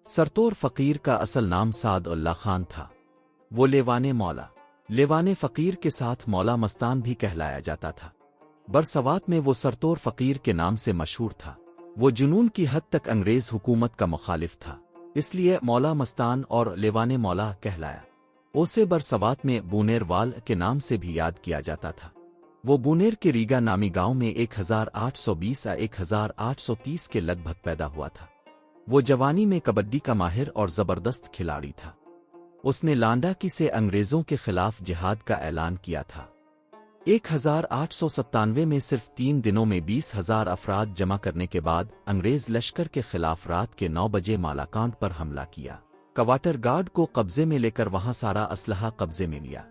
सरतोर फ़कीर का असल नाम साद उल्ला खान था। वो लेवाने मौला लेवाने फ़कीर के साथ मौला मस्तान भी कहलाया जाता था। बरसवात में वो सरतोर फ़कीर के नाम से मशहूर था। वो जुनून की हद तक अंग्रेज़ हुकूमत का मुखालिफ था, इसलिए मौला मस्तान और लेवाने मौला कहलाया। उसे बरसवात में बूनेरवाल के नाम से भी याद किया जाता था। वो बूनेर के रीगा नामी गांव में 1820 या 1830 के लगभग पैदा हुआ था। वो जवानी में कबड्डी का माहिर और ज़बरदस्त खिलाड़ी था। उसने लांडाकी से अंग्रेज़ों के खिलाफ जिहाद का ऐलान किया था। 1897 में सिर्फ 3 दिनों में 20,000 अफराद जमा करने के बाद अंग्रेज़ लश्कर के खिलाफ रात के 9 बजे मालाकांड पर हमला किया। क्वार्टर गार्ड को कब्जे में लेकर वहां सारा असलहा कब्जे में लिया।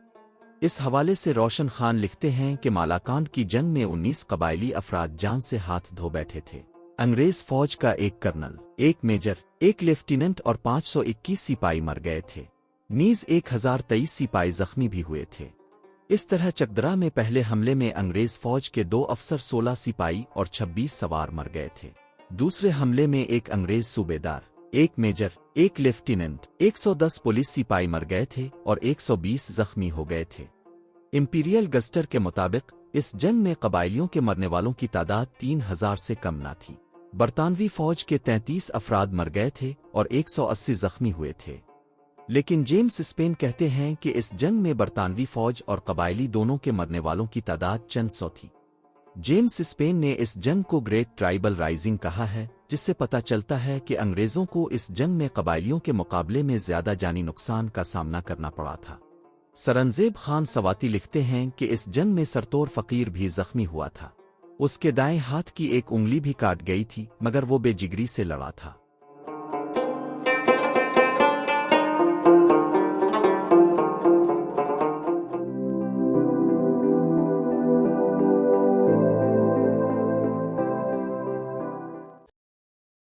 इस हवाले से रोशन खान लिखते हैं कि मालाकांड की जंग में 19 कबायली अफराद जान से हाथ धो बैठे थे। अंग्रेज फौज का एक कर्नल, एक मेजर, एक लेफ्टिनेंट और 521 सिपाही मर गए थे। नीज 1023 सिपाही जख्मी भी हुए थे। इस तरह चकदरा में पहले हमले में अंग्रेज फौज के 2 अफसर, 16 सिपाही और 26 सवार मर गए थे। दूसरे हमले में एक अंग्रेज सूबेदार, एक मेजर, एक लेफ्टिनेंट, 110 पुलिस सिपाही मर गए थे और 120 जख्मी हो गए थे। इंपीरियल गस्टर के मुताबिक इस जंग में कबायलियों के मरने वालों की तादाद 3000 से कम न थी। बरतानवी फौज के 33 अफराद मर गए थे और 180 जख्मी हुए थे। लेकिन जेम्स स्पेन कहते हैं कि इस जंग में बरतानवी फौज और कबायली दोनों के मरने वालों की तादाद चंद सौ थी। जेम्स स्पेन ने इस जंग को ग्रेट ट्राइबल राइजिंग कहा है, जिससे पता चलता है कि अंग्रेज़ों को इस जंग में कबायलियों के मुकाबले में ज़्यादा जानी नुकसान का सामना करना पड़ा था। सरंजेब खान सवाती लिखते हैं कि इस जंग में सरतोर फ़कीर भी जख्मी हुआ था। उसके दाएं हाथ की एक उंगली भी काट गई थी, मगर वो बेजिगरी से लड़ा था।